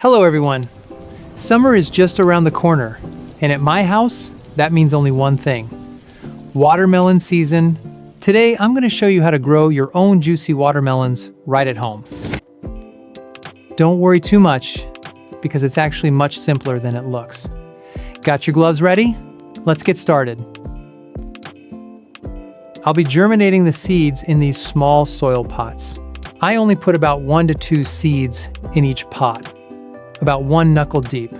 Hello everyone. Summer is just around the corner, and at my house, that means only one thing. Watermelon season. Today, I'm going to show you how to grow your own juicy watermelons right at home. Don't worry too much, because it's actually much simpler than it looks. Got your gloves ready? Let's get started. I'll be germinating the seeds in these small soil pots. I only put about 1 to 2 seeds in each pot, about 1 knuckle deep.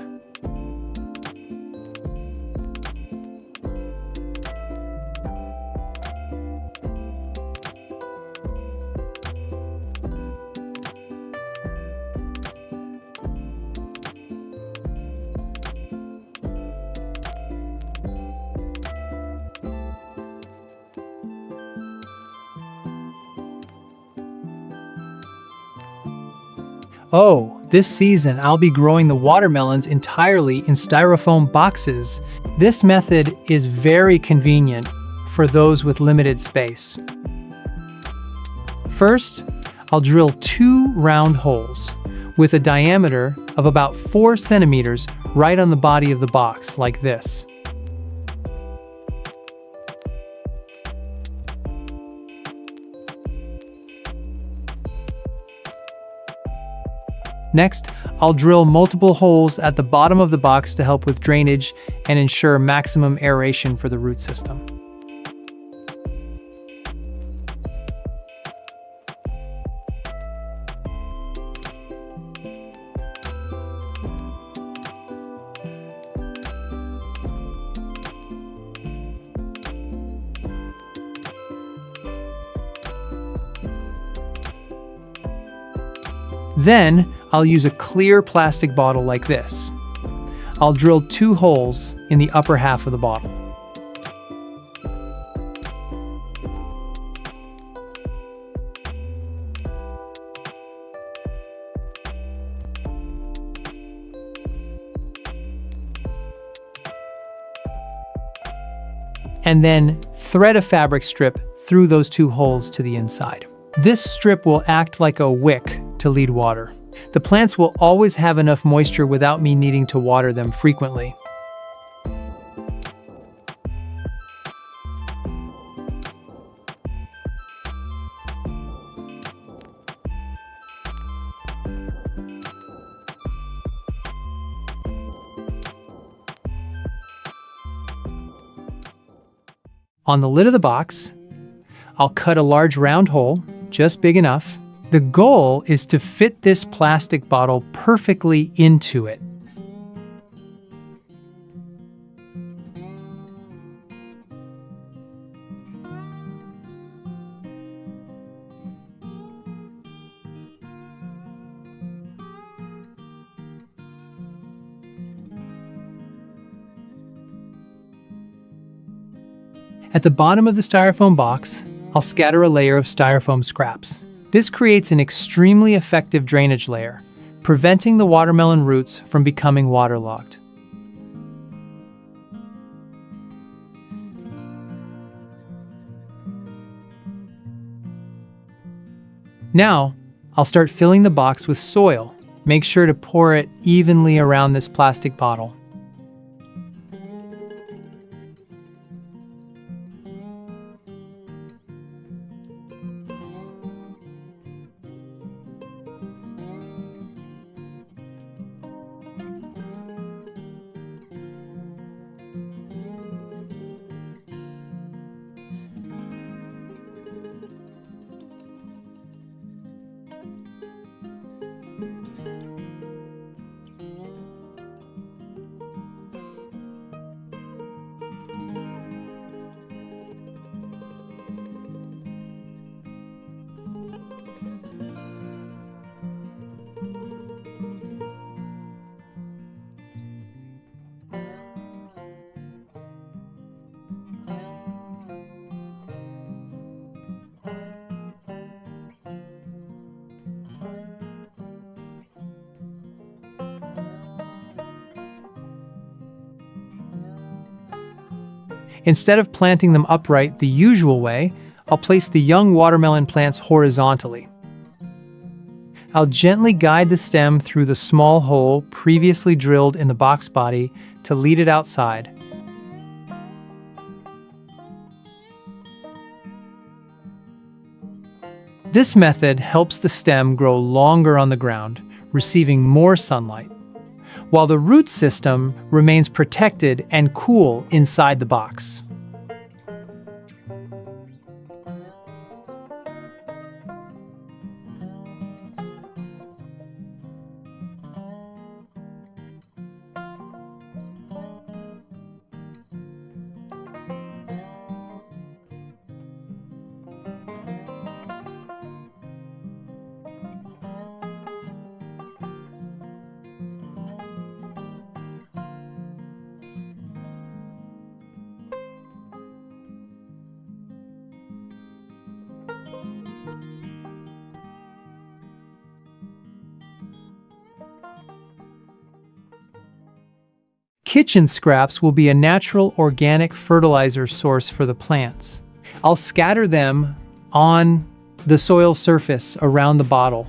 Oh, this season I'll be growing the watermelons entirely in styrofoam boxes. This method is very convenient for those with limited space. First, I'll drill 2 round holes with a diameter of about 4 centimeters right on the body of the box, like this. Next, I'll drill multiple holes at the bottom of the box to help with drainage and ensure maximum aeration for the root system. Then, I'll use a clear plastic bottle like this. I'll drill 2 holes in the upper half of the bottle. And then thread a fabric strip through those 2 holes to the inside. This strip will act like a wick to lead water. The plants will always have enough moisture without me needing to water them frequently. On the lid of the box, I'll cut a large round hole, just big enough. The goal is to fit this plastic bottle perfectly into it. At the bottom of the styrofoam box, I'll scatter a layer of styrofoam scraps. This creates an extremely effective drainage layer, preventing the watermelon roots from becoming waterlogged. Now, I'll start filling the box with soil. Make sure to pour it evenly around this plastic bottle. Instead of planting them upright the usual way, I'll place the young watermelon plants horizontally. I'll gently guide the stem through the small hole previously drilled in the box body to lead it outside. This method helps the stem grow longer on the ground, receiving more sunlight, while the root system remains protected and cool inside the box. Kitchen scraps will be a natural organic fertilizer source for the plants. I'll scatter them on the soil surface around the bottle.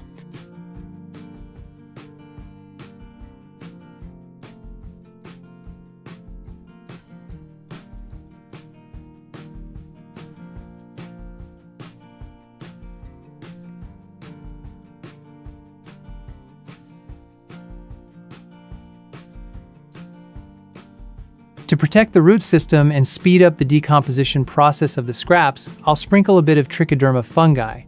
To protect the root system and speed up the decomposition process of the scraps, I'll sprinkle a bit of trichoderma fungi.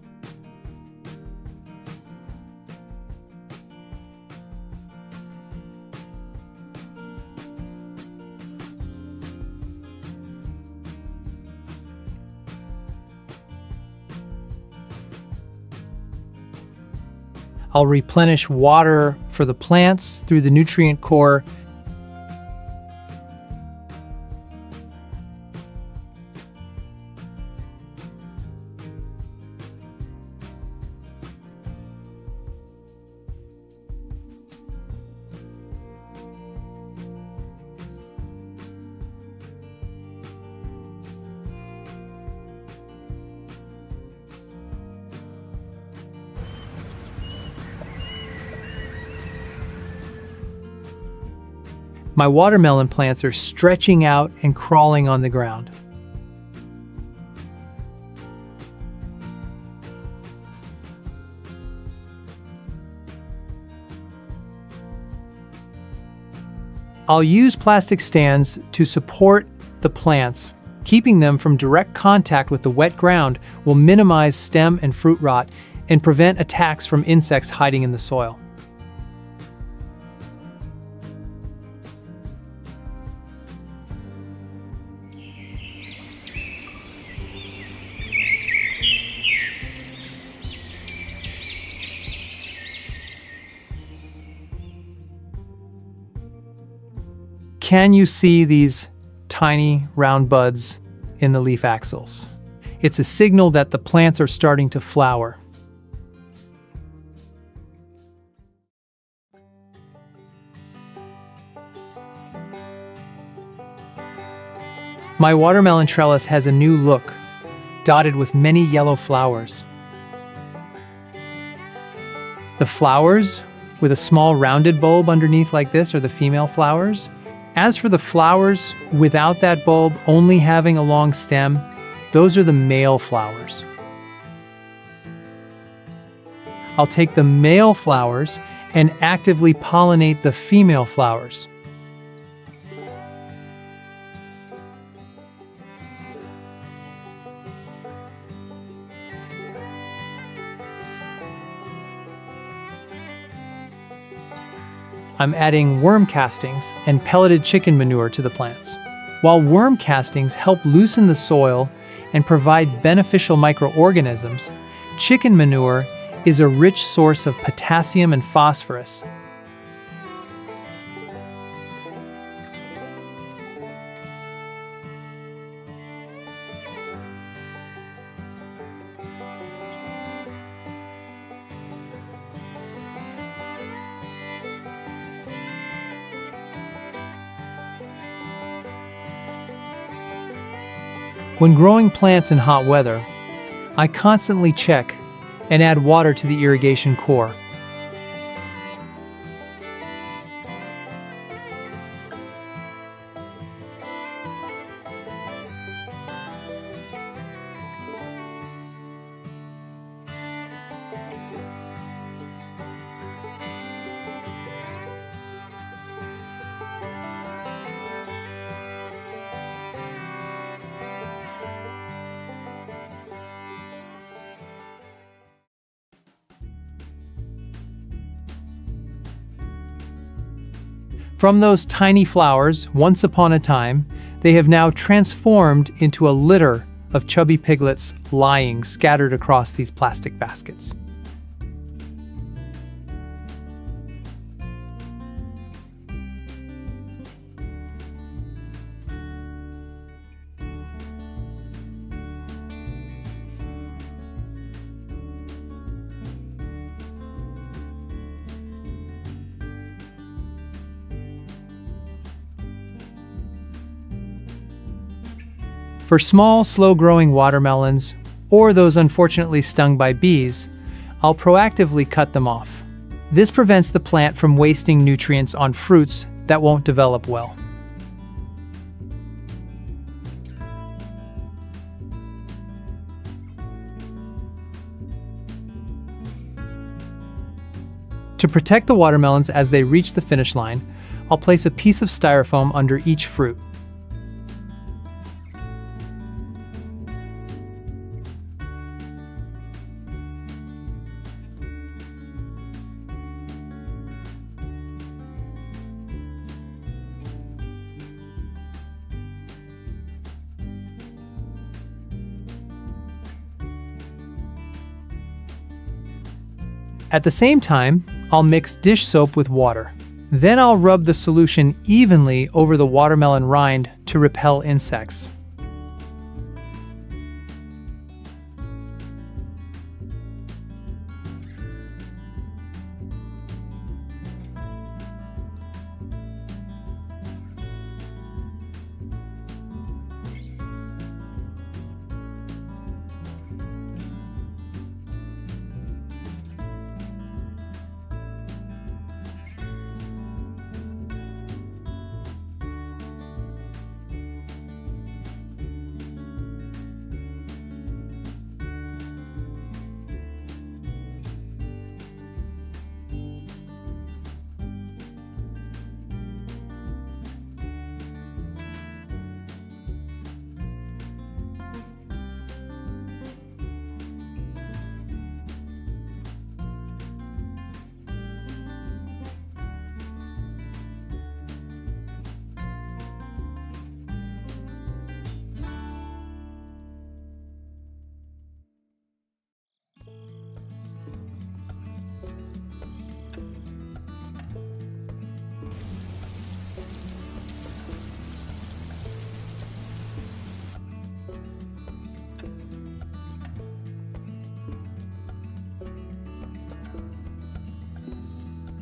I'll replenish water for the plants through the nutrient core. My watermelon plants are stretching out and crawling on the ground. I'll use plastic stands to support the plants. Keeping them from direct contact with the wet ground will minimize stem and fruit rot and prevent attacks from insects hiding in the soil. Can you see these tiny round buds in the leaf axils? It's a signal that the plants are starting to flower. My watermelon trellis has a new look, dotted with many yellow flowers. The flowers, with a small rounded bulb underneath like this, are the female flowers. As for the flowers without that bulb, only having a long stem, those are the male flowers. I'll take the male flowers and actively pollinate the female flowers. I'm adding worm castings and pelleted chicken manure to the plants. While worm castings help loosen the soil and provide beneficial microorganisms, chicken manure is a rich source of potassium and phosphorus. When growing plants in hot weather, I constantly check and add water to the irrigation core. From those tiny flowers, once upon a time, they have now transformed into a litter of chubby piglets lying scattered across these plastic baskets. For small, slow-growing watermelons, or those unfortunately stung by bees, I'll proactively cut them off. This prevents the plant from wasting nutrients on fruits that won't develop well. To protect the watermelons as they reach the finish line, I'll place a piece of styrofoam under each fruit. At the same time, I'll mix dish soap with water. Then I'll rub the solution evenly over the watermelon rind to repel insects.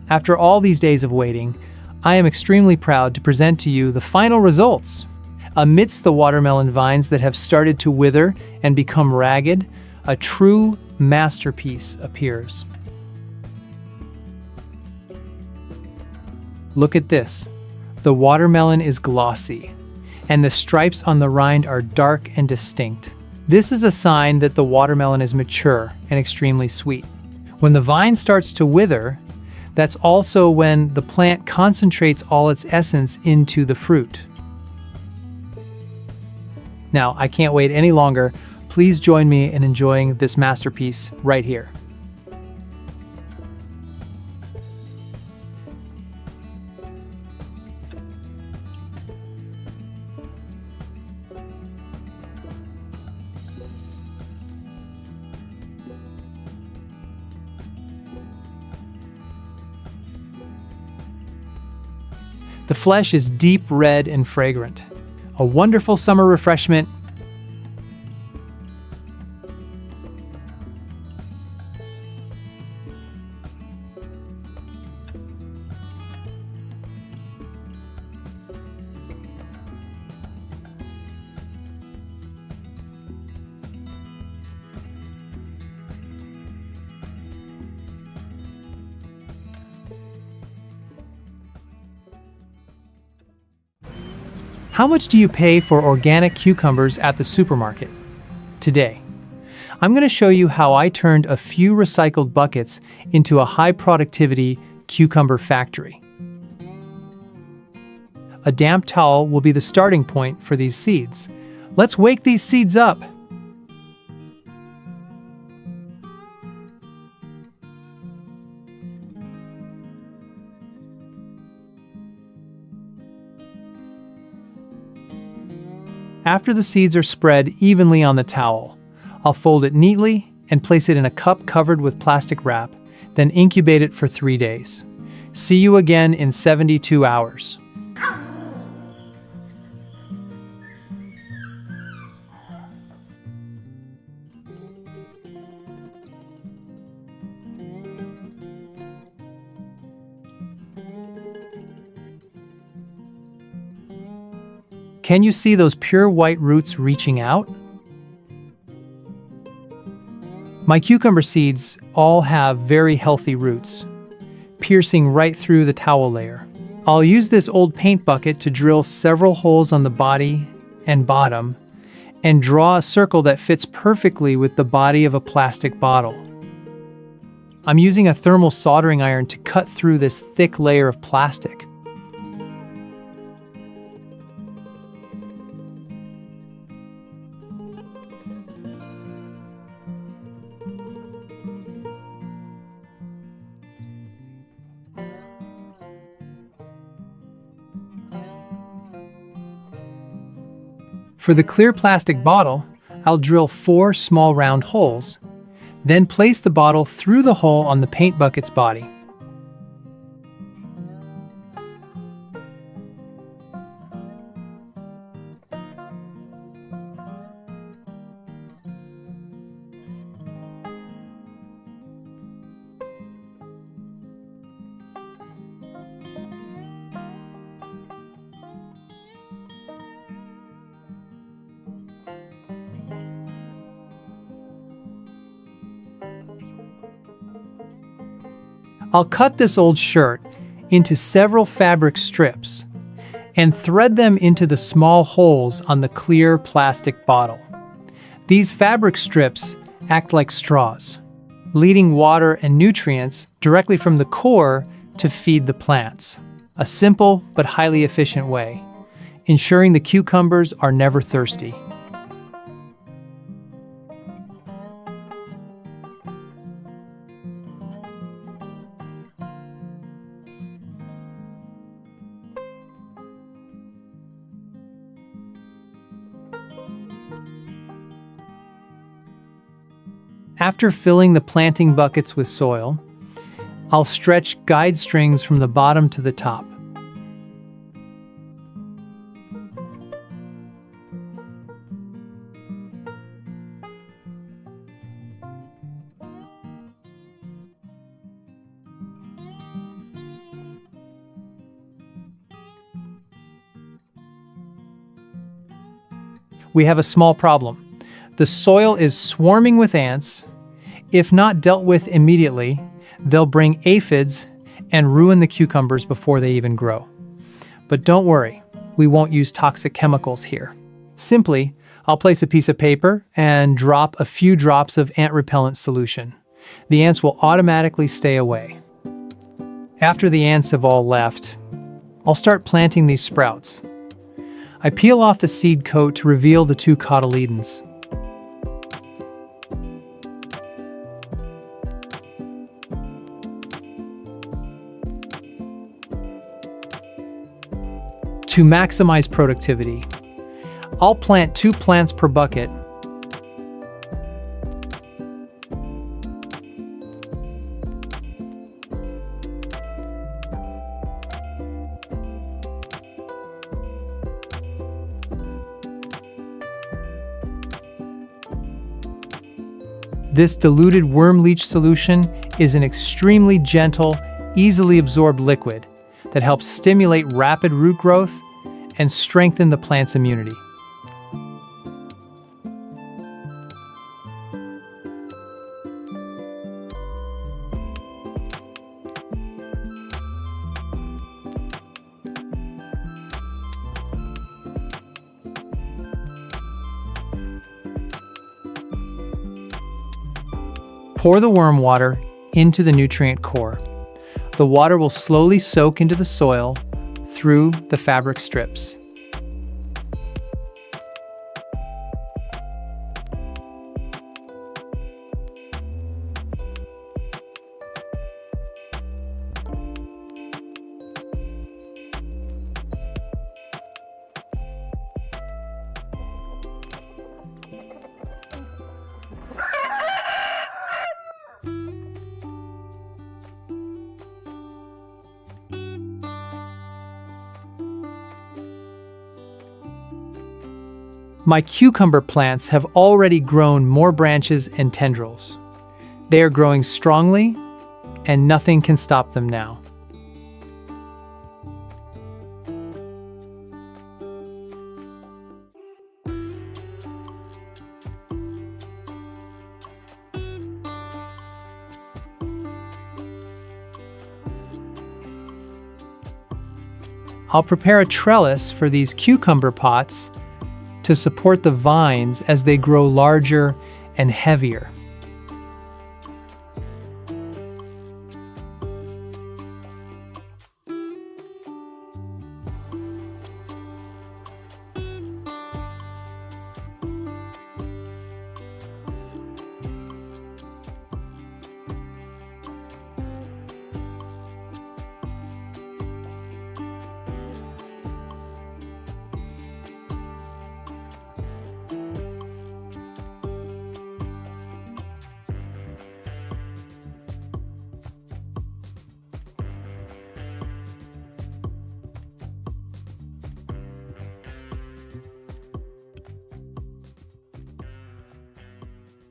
After all these days of waiting, I am extremely proud to present to you the final results. Amidst the watermelon vines that have started to wither and become ragged, a true masterpiece appears. Look at this. The watermelon is glossy, and the stripes on the rind are dark and distinct. This is a sign that the watermelon is mature and extremely sweet. When the vine starts to wither, that's also when the plant concentrates all its essence into the fruit. Now, I can't wait any longer. Please join me in enjoying this masterpiece right here. The flesh is deep red and fragrant. A wonderful summer refreshment. How much do you pay for organic cucumbers at the supermarket? Today, I'm going to show you how I turned a few recycled buckets into a high-productivity cucumber factory. A damp towel will be the starting point for these seeds. Let's wake these seeds up. After the seeds are spread evenly on the towel, I'll fold it neatly and place it in a cup covered with plastic wrap, then incubate it for 3 days. See you again in 72 hours. Can you see those pure white roots reaching out? My cucumber seeds all have very healthy roots, piercing right through the towel layer. I'll use this old paint bucket to drill several holes on the body and bottom and draw a circle that fits perfectly with the body of a plastic bottle. I'm using a thermal soldering iron to cut through this thick layer of plastic. For the clear plastic bottle, I'll drill 4 small round holes, then place the bottle through the hole on the paint bucket's body. I'll cut this old shirt into several fabric strips and thread them into the small holes on the clear plastic bottle. These fabric strips act like straws, leading water and nutrients directly from the core to feed the plants. A simple but highly efficient way, ensuring the cucumbers are never thirsty. After filling the planting buckets with soil, I'll stretch guide strings from the bottom to the top. We have a small problem. The soil is swarming with ants. If not dealt with immediately, they'll bring aphids and ruin the cucumbers before they even grow. But don't worry, we won't use toxic chemicals here. Simply, I'll place a piece of paper and drop a few drops of ant repellent solution. The ants will automatically stay away. After the ants have all left, I'll start planting these sprouts. I peel off the seed coat to reveal the 2 cotyledons. To maximize productivity, I'll plant 2 plants per bucket. This diluted worm leach solution is an extremely gentle, easily absorbed liquid that helps stimulate rapid root growth and strengthen the plant's immunity. Pour the worm water into the nutrient core. The water will slowly soak into the soil through the fabric strips. My cucumber plants have already grown more branches and tendrils. They are growing strongly, and nothing can stop them now. I'll prepare a trellis for these cucumber pots to support the vines as they grow larger and heavier.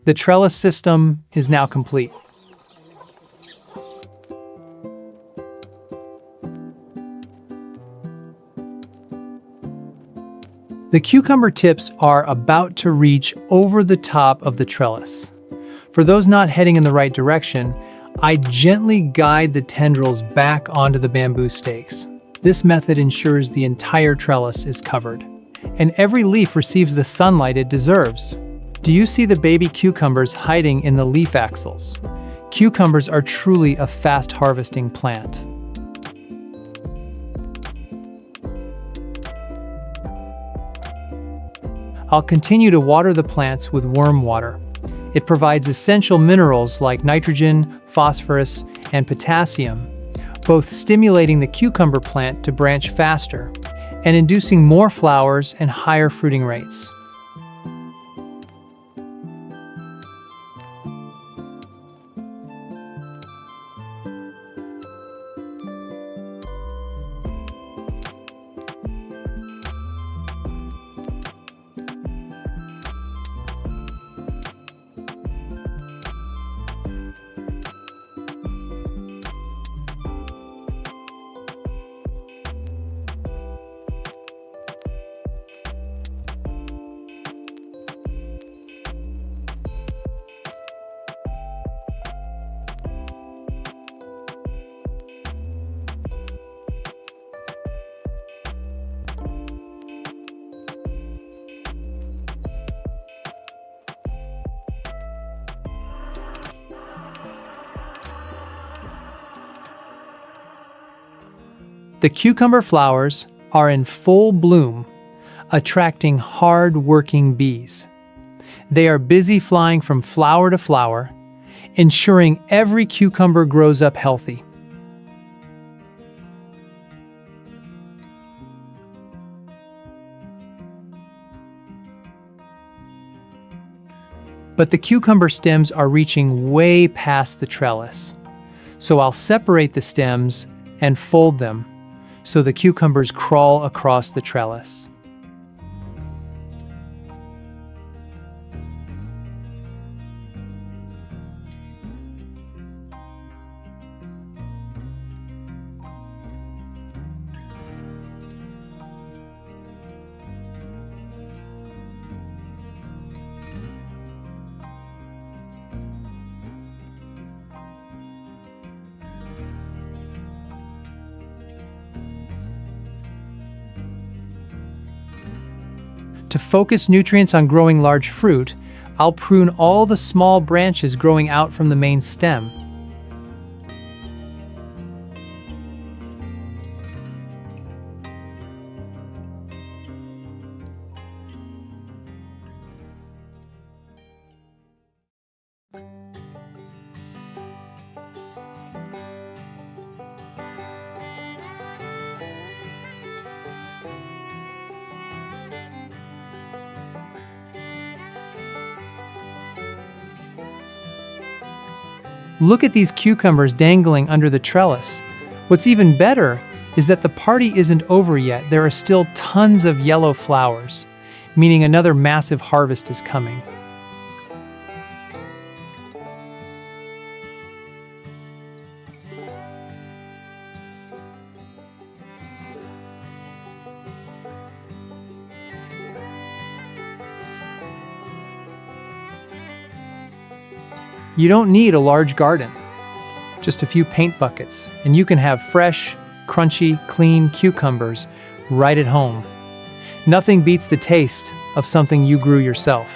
The trellis system is now complete. The cucumber tips are about to reach over the top of the trellis. For those not heading in the right direction, I gently guide the tendrils back onto the bamboo stakes. This method ensures the entire trellis is covered, and every leaf receives the sunlight it deserves. Do you see the baby cucumbers hiding in the leaf axils? Cucumbers are truly a fast harvesting plant. I'll continue to water the plants with worm water. It provides essential minerals like nitrogen, phosphorus, and potassium, both stimulating the cucumber plant to branch faster and inducing more flowers and higher fruiting rates. The cucumber flowers are in full bloom, attracting hard-working bees. They are busy flying from flower to flower, ensuring every cucumber grows up healthy. But the cucumber stems are reaching way past the trellis, so I'll separate the stems and fold them so the cucumbers crawl across the trellis. To focus nutrients on growing large fruit, I'll prune all the small branches growing out from the main stem. Look at these cucumbers dangling under the trellis. What's even better is that the party isn't over yet. There are still tons of yellow flowers. meaning another massive harvest is coming. You don't need a large garden, just a few paint buckets, and you can have fresh, crunchy, clean cucumbers right at home. Nothing beats the taste of something you grew yourself.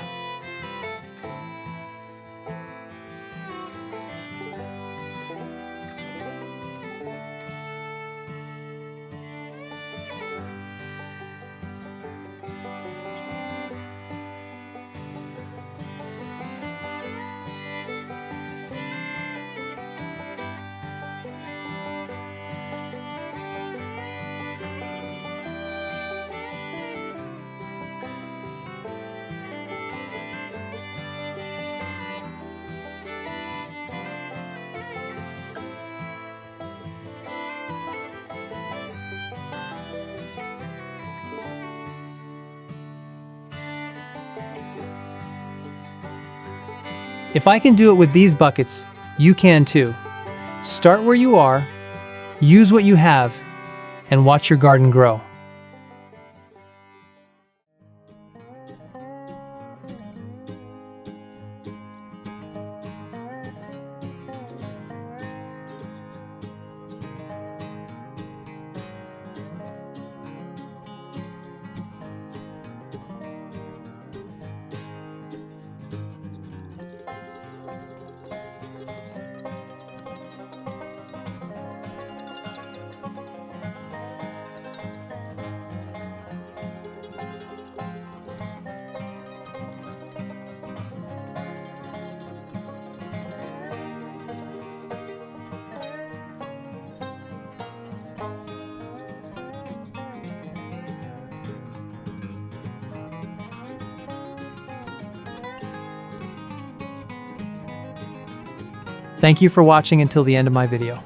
If I can do it with these buckets, you can too. Start where you are, use what you have, and watch your garden grow. Thank you for watching until the end of my video.